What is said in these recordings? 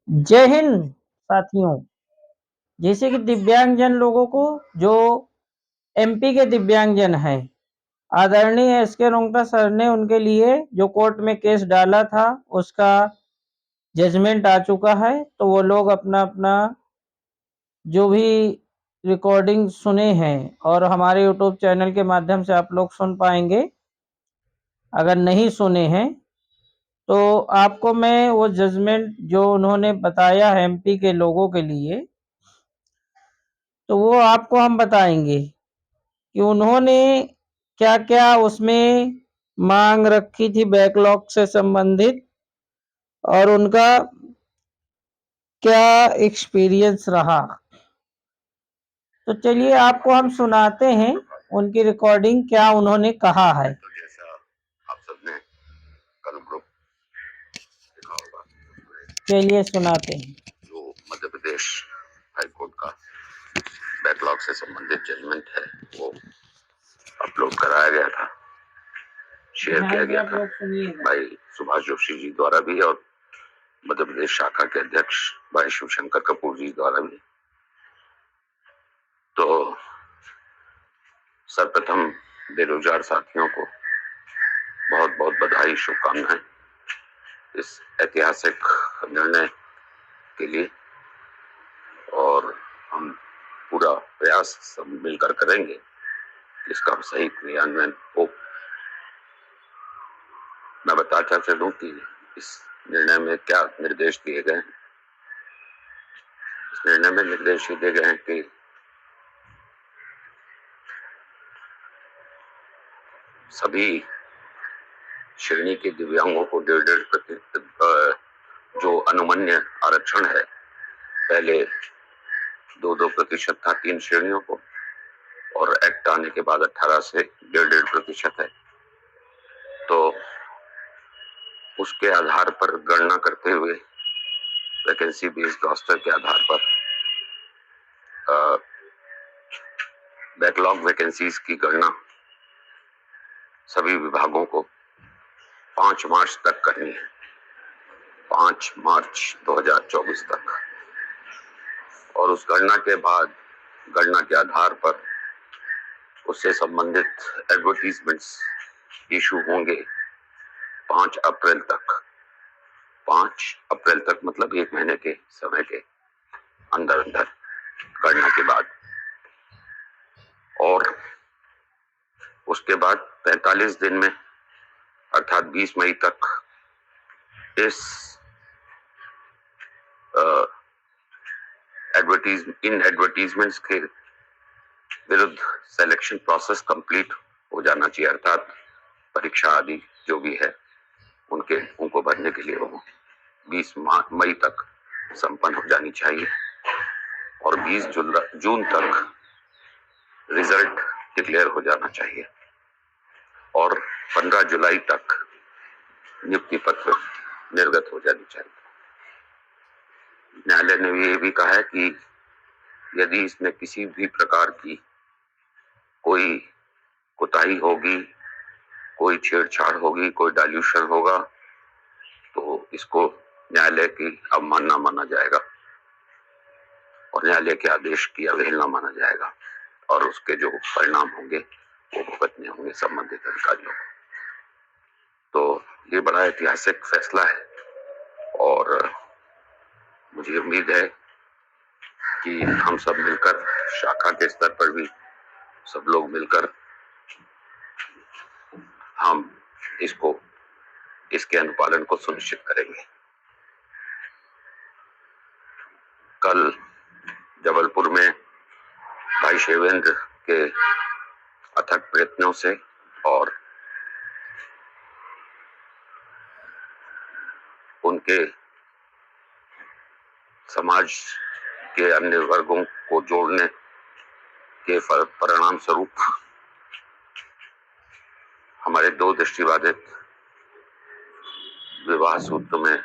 जय हिंद साथियों। जैसे कि दिव्यांगजन लोगों को, जो एमपी के दिव्यांगजन हैं, आदरणीय एसके रोंगटा सर ने उनके लिए जो कोर्ट में केस डाला था, उसका जजमेंट आ चुका है। तो वो लोग अपना अपना जो भी रिकॉर्डिंग सुने हैं, और हमारे यूट्यूब चैनल के माध्यम से आप लोग सुन पाएंगे। अगर नहीं सुने हैं तो आपको मैं वो जजमेंट जो उन्होंने बताया है एमपी के लोगों के लिए, तो वो आपको हम बताएंगे कि उन्होंने क्या क्या उसमें मांग रखी थी बैकलॉग से संबंधित, और उनका क्या एक्सपीरियंस रहा। तो चलिए आपको हम सुनाते हैं उनकी रिकॉर्डिंग, क्या उन्होंने कहा है। तो जैसा आप सबने कल ग्रुप देखा होगा, चलिए सुनाते हैं। जो मध्य प्रदेश हाईकोर्ट का बैकलॉग से संबंधित जजमेंट है वो अपलोड कराया गया था, शेयर किया गया था भाई सुभाष जोशी जी द्वारा भी और मध्य प्रदेश शाखा के अध्यक्ष भाई शिवशंकर कपूर जी द्वारा भी। तो सर्वप्रथम बेरोजगार साथियों को बहुत बहुत बधाई, शुभकामनाएं इस ऐतिहासिक निर्णय के लिए, और हम पूरा प्रयास सब मिलकर करेंगे इसका सही क्रियान्वयन हो। मैं बताता चलूं कि इस निर्णय में क्या निर्देश दिए गए हैं। इस निर्णय में निर्देश दिए गए हैं कि सभी श्रेणी के दिव्यांगों को 1.5% जो अनुमन्य आरक्षण है, पहले 2% था 3 श्रेणियों को, और एक्ट आने के बाद 18 से 1.5% है। तो उसके आधार पर गणना करते हुए वैकेंसी बेस्ड रोस्टर के आधार पर बैकलॉग वैकेंसीज की गणना सभी विभागों को 5 मार्च तक करनी है, 5 मार्च 2024 तक। और उस गणना के बाद, गणना के आधार पर उससे संबंधित एडवर्टीजमेंट्स इशू होंगे 5 अप्रैल तक। 5 अप्रैल तक मतलब 1 महीने के समय के अंदर अंदर गणना के बाद। और उसके बाद 45 दिन में अर्थात 20 मई तक इस इन एडवर्टीजमेंट्स के विरुद्ध सिलेक्शन प्रोसेस कंप्लीट हो जाना चाहिए, अर्थात परीक्षा आदि जो भी है उनको भरने के लिए वो 20 मई तक संपन्न हो जानी चाहिए, और 20 जून तक रिजल्ट डिक्लेयर हो जाना चाहिए, और 15 जुलाई तक नियुक्ति पत्र निर्गत हो जानी चाहिए। न्यायालय ने ये भी कहा है कि यदि इसमें किसी भी प्रकार की कोई कोताही होगी, कोई छेड़छाड़ होगी, कोई डाइल्यूशन होगा, तो इसको न्यायालय की अवमानना माना जाएगा और न्यायालय के आदेश की अवहेलना माना जाएगा, और उसके जो परिणाम होंगे वो भुगतने होंगे संबंधित अधिकारियों को। तो ये बड़ा ऐतिहासिक फैसला है, और मुझे उम्मीद है कि हम सब मिलकर, शाखा के स्तर पर भी सब लोग मिलकर हम इसके अनुपालन को सुनिश्चित करेंगे। कल जबलपुर में भाई शिवेंद्र के अथक प्रयत्नों से और उनके समाज के अन्य वर्गों को जोड़ने के परिणाम स्वरूप हमारे 2 दृष्टिबाधित विवाह सूत्र में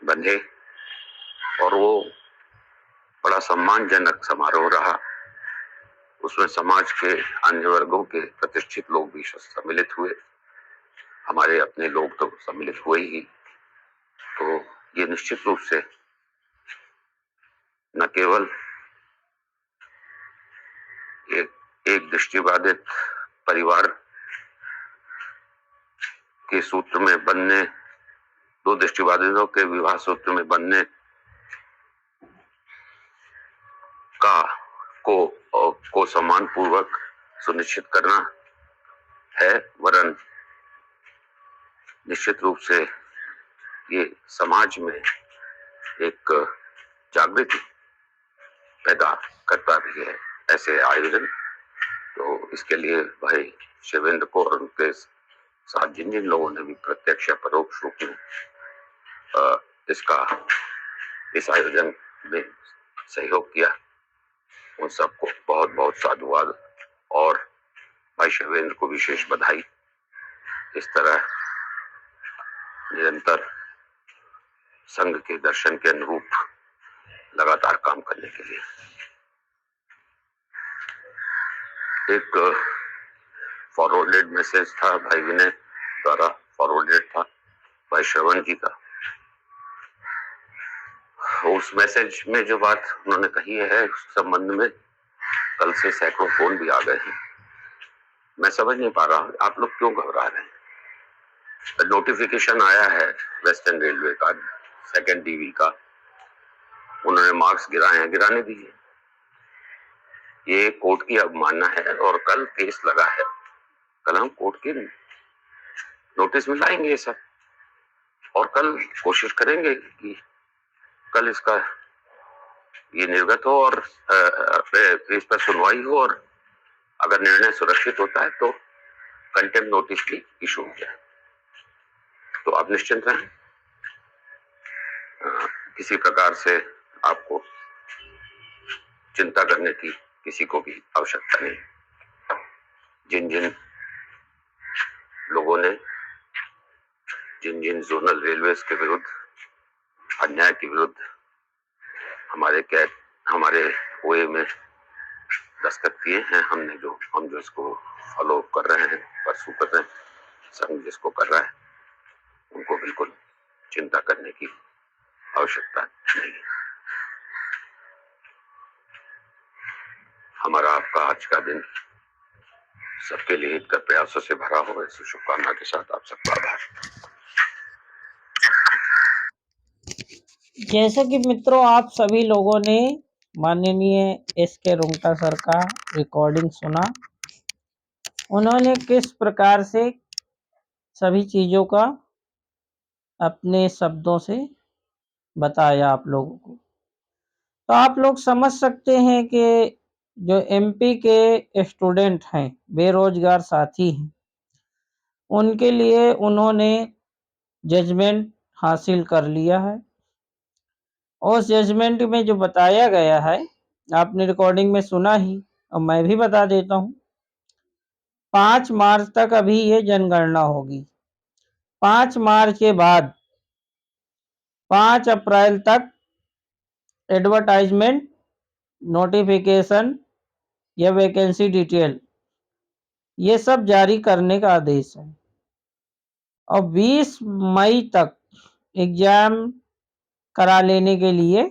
बंधे, और वो बड़ा सम्मानजनक समारोह रहा। उसमें समाज के अन्य वर्गों के प्रतिष्ठित लोग भी सम्मिलित हुए, हमारे अपने लोग तो सम्मिलित हुए ही, तो ये निश्चित रूप से न केवल एक दृष्टिबाधित परिवार के सूत्र में बनने, दो दृष्टिबाधितों के विवाह सूत्र में बनने को सम्मान पूर्वक सुनिश्चित करना है, वरन निश्चित रूप से ये समाज में एक जागृति पैदा करता भी है ऐसे आयोजन। तो इसके लिए भाई शिवेंद्र को और उनके साथ जिन जिन लोगों ने भी प्रत्यक्ष या परोक्ष रूप में इस आयोजन में सहयोग किया, उन सबको बहुत बहुत साधुवाद और भाई शिवेंद्र को विशेष बधाई। इस तरह निरंतर संघ के दर्शन के अनुरूप लगातार काम करने के लिए। एक फॉरवर्डेड मैसेज था भाई विनय द्वारा फॉरवर्डेड था भाई श्रवण जी का। उस मैसेज में जो बात उन्होंने कही है उस संबंध में कल से सैकड़ों फोन भी आ गए हैं। मैं समझ नहीं पा रहा आप लोग क्यों घबरा रहे हैं। नोटिफिकेशन आया है वेस्टर्न रेलवे का, सेकंड डीवी का, उन्होंने मार्क्स गिराए हैं, गिराने दीजिए। ये कोर्ट की अवमानना है और कल केस लगा है। कल हम कोर्ट के नोटिस में लाएंगे ये सब और कल कोशिश करेंगे कि कल इसका ये निर्गत हो और इस पर सुनवाई हो, और अगर निर्णय सुरक्षित होता है तो कंटेम्प्ट नोटिस भी इशू हो जाए। तो आप निश्चिंत रहें, किसी प्रकार से आपको चिंता करने की किसी को भी आवश्यकता नहीं। जिन जिन लोगों ने जिन जिन जोनल रेलवेज के विरुद्ध अन्याय के विरुद्ध हमारे ओए में दस्तखत किए हैं, हम जो इसको फॉलो कर रहे हैं, परसू कर रहे हैं, संघ जिसको कर रहा है, उनको बिल्कुल चिंता करने की आवश्यकता नहीं है। हमारा आपका आज का दिन सबके लिए हित कर प्रयासों से भरा हो, ऐसी शुभकामना के साथ आप सबका आभार। जैसे कि मित्रों आप सभी लोगों ने माननीय एसके रुंगटा सर का रिकॉर्डिंग सुना, उन्होंने किस प्रकार से सभी चीज़ों का अपने शब्दों से बताया आप लोगों को। तो आप लोग समझ सकते हैं कि जो एमपी के स्टूडेंट हैं, बेरोजगार साथी हैं, उनके लिए उन्होंने जजमेंट हासिल कर लिया है। उस जजमेंट में जो बताया गया है आपने रिकॉर्डिंग में सुना ही, और मैं भी बता देता हूँ। 5 मार्च तक अभी ये जनगणना होगी। 5 मार्च के बाद 5 अप्रैल तक एडवर्टाइजमेंट, नोटिफिकेशन या वैकेंसी डिटेल ये सब जारी करने का आदेश है। और 20 मई तक एग्जाम करा लेने के लिए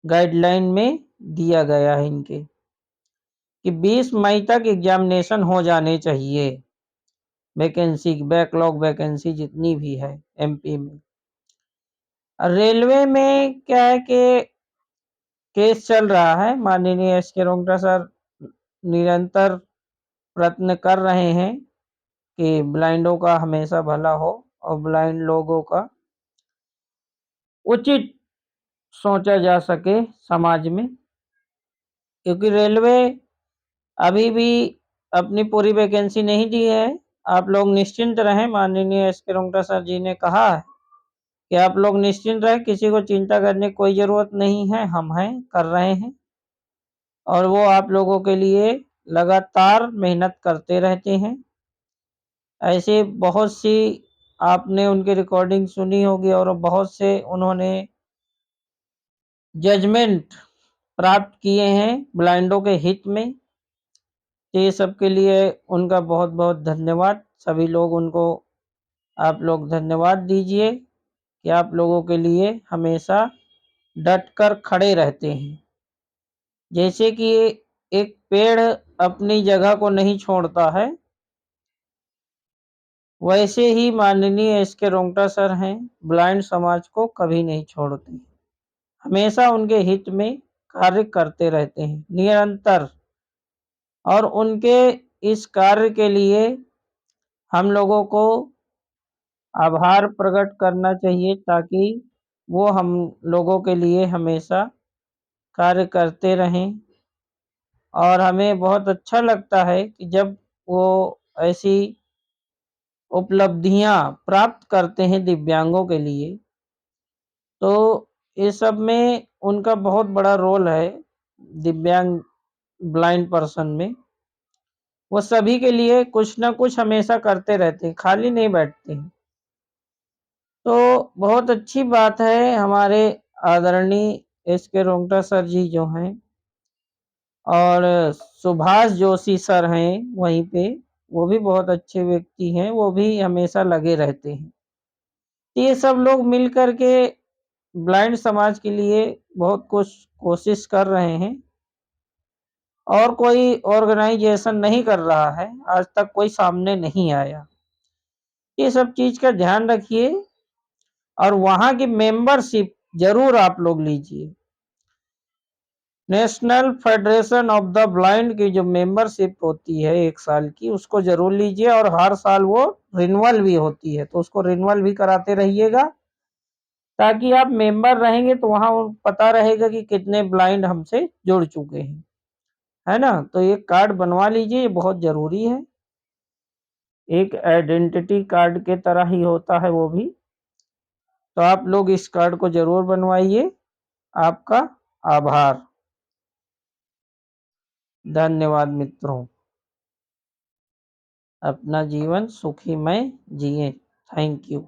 गाइडलाइन में दिया गया है इनके कि 20 मई तक एग्जामिनेशन हो जाने चाहिए। वैकेंसी, बैकलॉग वैकेंसी जितनी भी है एमपी में। रेलवे में क्या है कि केस चल रहा है। माननीय एसके रुंगटा सर निरंतर प्रयत्न कर रहे हैं कि ब्लाइंडों का हमेशा भला हो और ब्लाइंड लोगों का उचित सोचा जा सके समाज में, क्योंकि रेलवे अभी भी अपनी पूरी वैकेंसी नहीं दी है। आप लोग निश्चिंत रहें, माननीय एसके रुंगटा सर जी ने कहा है कि आप लोग निश्चिंत रहें, किसी को चिंता करने की कोई ज़रूरत नहीं है, हम हैं, कर रहे हैं और वो आप लोगों के लिए लगातार मेहनत करते रहते हैं। ऐसे बहुत सी आपने उनकी रिकॉर्डिंग सुनी होगी और बहुत से उन्होंने जजमेंट प्राप्त किए हैं ब्लाइंडों के हित में। तो ये सब के लिए उनका बहुत बहुत धन्यवाद। सभी लोग उनको आप लोग धन्यवाद दीजिए। कि आप लोगों के लिए हमेशा डट कर खड़े रहते हैं। जैसे कि एक पेड़ अपनी जगह को नहीं छोड़ता है, वैसे ही माननीय एस.के. रोंगटा सर हैं, ब्लाइंड समाज को कभी नहीं छोड़ते। हमेशा उनके हित में कार्य करते रहते हैं, निरंतर। और उनके इस कार्य के लिए हम लोगों को आभार प्रकट करना चाहिए, ताकि वो हम लोगों के लिए हमेशा कार्य करते रहें। और हमें बहुत अच्छा लगता है कि जब वो ऐसी उपलब्धियां प्राप्त करते हैं दिव्यांगों के लिए, तो इस सब में उनका बहुत बड़ा रोल है। दिव्यांग ब्लाइंड पर्सन में वो सभी के लिए कुछ ना कुछ हमेशा करते रहते हैं, खाली नहीं बैठते हैं। तो बहुत अच्छी बात है, हमारे आदरणीय एस.के. रोंगटा सर जी जो हैं और सुभाष जोशी सर हैं वहीं पे, वो भी बहुत अच्छे व्यक्ति हैं, वो भी हमेशा लगे रहते हैं। तो ये सब लोग मिल कर के ब्लाइंड समाज के लिए बहुत कुछ कोशिश कर रहे हैं, और कोई ऑर्गेनाइजेशन नहीं कर रहा है, आज तक कोई सामने नहीं आया। ये सब चीज का ध्यान रखिए, और वहां की मेंबरशिप जरूर आप लोग लीजिए। National federation of the blind की जो मेंबरशिप होती है 1 साल की, उसको जरूर लीजिए, और हर साल वो रिन्यूअल भी होती है, तो उसको रिन्यूअल भी कराते रहिएगा, ताकि आप मेंबर रहेंगे तो वहां पता रहेगा कि कितने ब्लाइंड हमसे जुड़ चुके हैं, है ना। तो ये कार्ड बनवा लीजिए, ये बहुत जरूरी है, एक आइडेंटिटी कार्ड के तरह ही होता है वो भी। तो आप लोग इस कार्ड को जरूर बनवाइए। आपका आभार। धन्यवाद मित्रों। अपना जीवन सुखीमय जिए। Thank you.